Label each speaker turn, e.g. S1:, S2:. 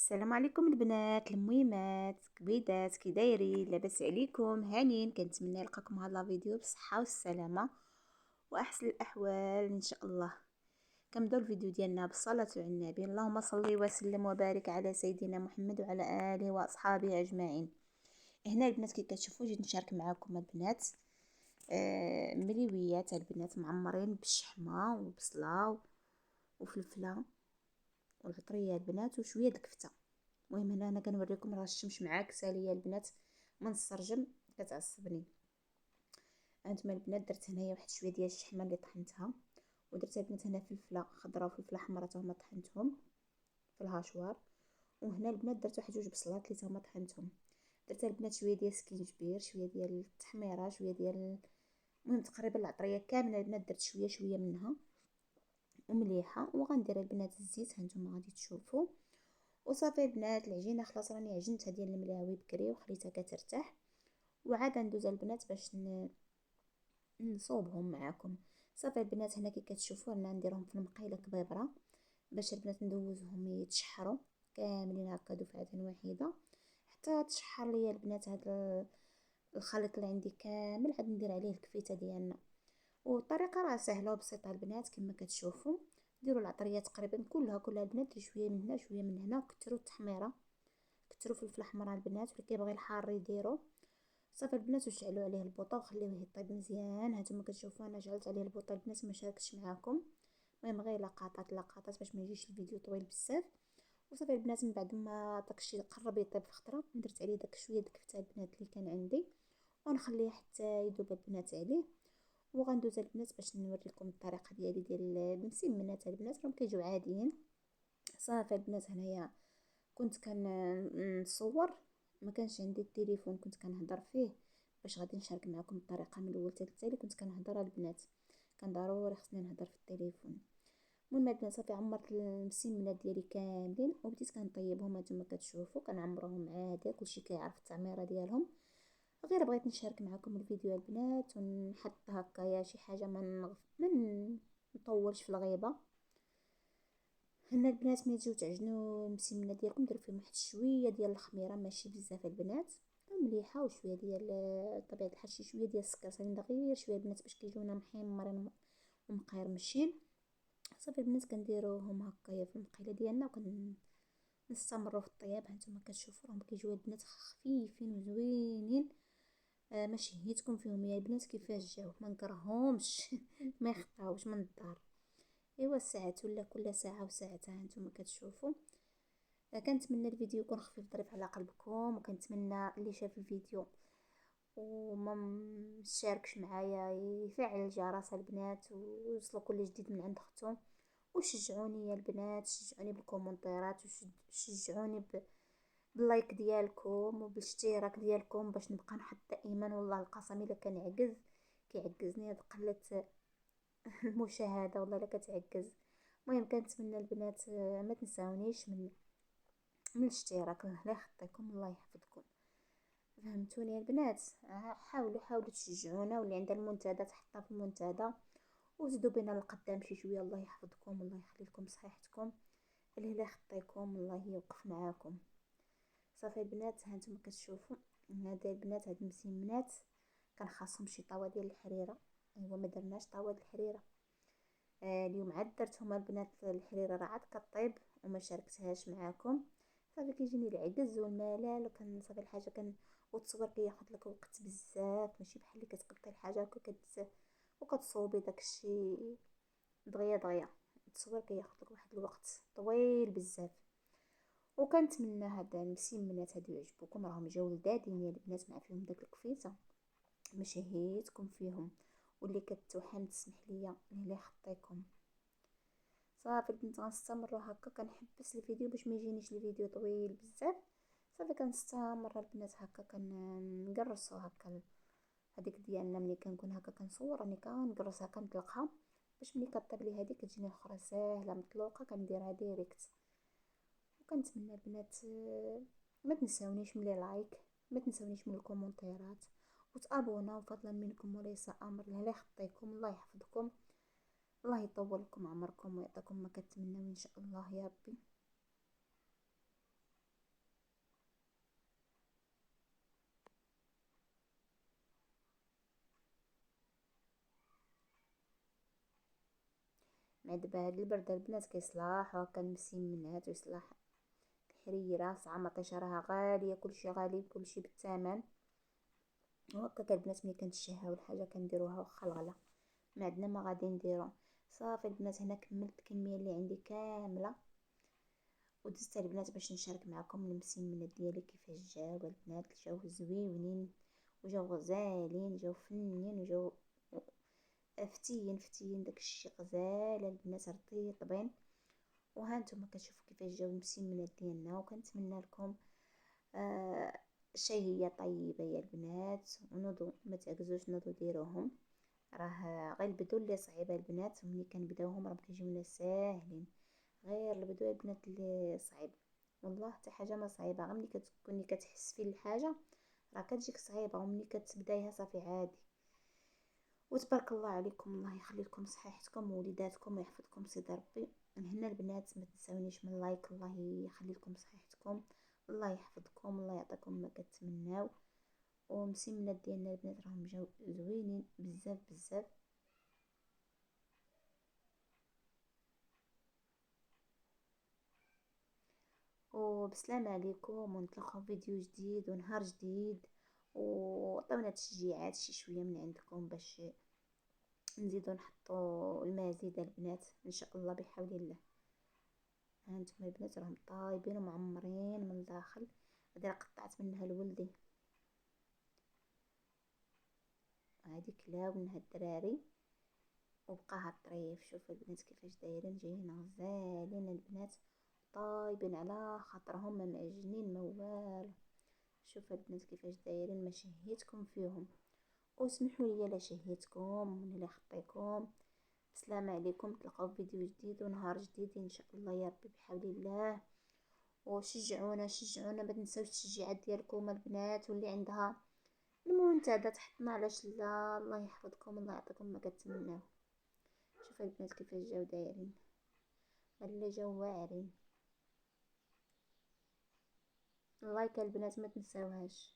S1: السلام عليكم البنات الميمات كبيدات كي دايرين لاباس عليكم هانين. كنتمنى نلقاكم هذا الفيديو بالصحه والسلامه واحسن الاحوال ان شاء الله. كنبداو الفيديو ديالنا بالصلاه على النبي. اللهم صل وسلم وبارك على سيدنا محمد وعلى اله واصحابه اجمعين. هنا البنات كي كتشوفوا جيت نشارك معكم البنات مليويات البنات معمرين بالشحمه وبصله وفلفله والعطريه البنات وشويه د الكفته. المهم هنا انا كنوريكم راه الشمس معاكسه ليا البنات من السرجم كتعصبني. هانتوما البنات درت هنايا واحد شويه ديال الشحمه اللي طحنتها، ودرت البنات هنا فلفله خضراء وفلفله حمراء حتى هما طحنتهم في الهاشوار. وهنا البنات درت واحد جوج بصلات اللي هما طحنتهم. درت البنات شويه ديال السكينجبير، شويه ديال التحميره، شويه ديال المهم تقريبا العطريه كامله البنات درت شويه شويه منها ومليحه. وغندير البنات الزيت هانتوما غادي تشوفوا. وصافي البنات العجينه خلاص راني عجنتها ديال الملاوي بكري وخليتها كترتاح. وعاد ندوز البنات باش نصوبهم معاكم. صافي البنات هنا كي كتشوفوا انا نديرهم في المقيله كبيبره باش البنات ندوزهم يتشحروا كاملين هكا دفعه واحده حتى تشحر ليا البنات. هذا الخليط اللي عندي كامل عاد ندير عليه الكفيته ديالنا. والطريقه راه سهله وبسيطه البنات كما كتشوفوا. ديروا العطريه تقريبا كلها البنات، شويه من هنا شويه من هنا، وكثروا التحميره كثروا فلفل احمر البنات، واللي كيبغي الحار يديرو. صافي البنات وشعلوا عليه البوطه وخليوه يطيب مزيان. هانتوما كتشوفوا انا شعلت عليه البوطه البنات ما شاركتش معاكم، المهم غير لقطات باش ما يجيش الفيديو طويل بزاف. وصافي البنات من بعد ما داكشي قرب يطيب في خطره درت عليه داك شويه د الكفته البنات اللي كان عندي ونخليه حتى يذوب البنات عليه. وغندوز البنات باش نوريكم الطريقه ديال المسمنات البنات راهم كيجيو عاديين. صافي البنات هنايا كنت نصور، ما كانش عندي التليفون كنت كنهضر فيه باش غادي نشارك معكم الطريقه من الاول حتى التالي. كنت كنهضر البنات كان ضروري خصني نهضر في التليفون. المهم البنات صافي عمرت المسمنات ديالي كاملين وبديت كنطيبهم. هانتوما كتشوفوا كنعمرهم عادي كلشي كيعرف التعميره ديالهم. غير بغيت نشارك معكم الفيديو البنات ونحط هكايا شي حاجه من نطولش في الغيبه. هنا البنات ملي تجيو تعجنوا المسمنه ديالكم ديروا فيهم واحد شويه ديال الخميره ماشي بزاف البنات مليحه، وشويه ديال طبيعه الحال شويه ديال السكر صايبين غير شويه البنات باش كيجيونا محمرين ومقرمشين. صافي البنات كنديروهم هكايا في المقيله ديالنا ونستمروا في الطياب. هانتوما كتشوفوا راهم كيجيو البنات خفيفين وزوينين. ما شهيتكم فيهم يا البنات كيفاش جاو ما نكرههمش ما يخطاوش من الدار. ايوا ساعات ولا كل ساعه وساعتها هانتوما كتشوفوا. كنتمنى الفيديو يكون خفيف ظريف على قلبكم، وكنتمنى اللي شاف الفيديو وما مشاركش معايا يفعل الجرس البنات ويوصلوا كل جديد من عند اختهم. وشجعوني يا البنات، شجعوني بالكومنتيرات وشجعوني باللايك ديالكم وبالاشتراك ديالكم باش نبقى نحط دائما. والله القسم الا كنعجز كيعجزني هاد قله المشاهده والله الا كتعجز. المهم كنتمنى البنات ما تنساونيش من الاشتراك الله يخطيكم الله يحفظكم. فهمتوني يا البنات؟ حاولوا تشجعونا، واللي عندها المنتدى تحطها في المنتدى وزيدوا بينا للقدام شي شويه. الله يحفظكم الله يخلي لكم صحيحتكم الله يخطيكم الله يوقف معاكم. صافي البنات هانتوما كتشوفوا هذا البنات هاد المسمنات كان خاصهم شي طاوه ديال الحريره. ايوا ما درناش طاوه د الحريره اليوم عاد درتهم البنات. الحريره راه عاد كطيب وما شاركتهاش معاكم. صافي كيجيني العجز والملل وكان صافي الحاجه والتصوير كياخذ لك وقت بزاف ماشي بحال اللي كتقطعي الحاجه وكتصوبي داكشي دغيا دغيا. التصوير كياخذ لك واحد الوقت طويل بزاف. وكنتمنى هاد المسمنات هادو يعجبوكم راهم جاو لذاذين يا البنات مع فيهم داك الكفيته ما شهيتكم فيهم. واللي كتوحم تسمح ليا الله يخطيكم. صافي البنات غنستمروا هكا كنحبس الفيديو باش ما يجينيش الفيديو طويل بزاف. صافي كنستمر البنات هكا كنقرصوا هكا هذيك ديالنا ملي كنكون هكا كنصور راني كنقرصها كنطلقها باش ملي كطيب لي هذيك تجيني الاخرى ساهله مطلوقه كنديرها ديريكت. وكنتمنى البنات ما تنساونيش من لي لايك، ما تنساونيش من الكومنتيرات وتابونا فضلا منكم وليس امر. الله يخطيكم الله يحفظكم الله يطول لكم عمركم ويعطيكم ما كتمنوا ان شاء الله يا ربي. مع دابا هاد البرد البنات كيصلاح وهكا المسمنات ويصلاح الحريره. صعب مطيشه راها غاليه، كلشي غالي كلشي بالثمن. وهكاك البنات ملي كنتشهاو الحاجه كنديروها واخا الغلا، ما عندنا ما غادي نديرو. صافي البنات هنا كملت الكميه اللي عندي كامله، ودزت البنات باش نشارك معكم المسمنات ديالي كيفاش جاو البنات. جاو زويونين وجاو غزالين، جاو فنين وجاو فتيين داكشي غزال البنات رطيبين. وها نتوما كتشوفوا كيفاش جاو المسمنات ديالنا. وكنتمنى لكم شهية طيبة يا البنات، ونوضوا ما تعكزوش نوضوا ديروهم. راه غير البدو اللي صعيبه البنات، ملي كنبداوهم راه كيجيونا ساهلين، غير البدو يا البنات اللي صعيب. والله حتى حاجه ما صعيبه، غير ملي كتكوني كتحس في الحاجه راه كتجيك صعيبه، وملي كتبدايها صافي عادي. وتبارك الله عليكم، الله يخلي لكم صحيحتكم ووليداتكم ويحفظكم سيدي ربي. هنا البنات ما تنساونيش من لايك، الله يخلي لكم صحيحتكم، الله يحفظكم، الله يعطيكم ما كتمناو. ومسمنات ديالنا البنات راهم جاو زوينين بزاف بزاف. وبسلام عليكم، ونتلاقاو فيديو جديد ونهار جديد. وعطيونا تشجيعات شي شويه من عندكم باش نزيدو نحطو المزيد البنات ان شاء الله بحول الله. هانتوما البنات راهم طايبين ومعمرين من الداخل. هادي راه قطعت منها لولدي، هادي كلاو منها الدراري وبقاها الطريف. شوفوا البنات كيفاش دايرين، جايين غزالين البنات، طايبين على خاطرهم، ما معجنين ما والو. شوفوا البنات كيفاش دايرين، ما شهيتكم فيهم. واسمحوا لي لا شهيتكم ولا خطيكم. السلام عليكم، تلقاو فيديو جديد ونهار جديد ان شاء الله يا ربي بحول الله. وشجعونا ما تنساوش التشجيعات ديالكم البنات، واللي عندها المنتدى تحطنا علاش لا. الله يحفظكم، الله يعطيكم ما كتمناو. شوفوا البنات كيفاش جاو دايرين، ولا جاو واعرين. اللايك البنات ما تنساوهاش.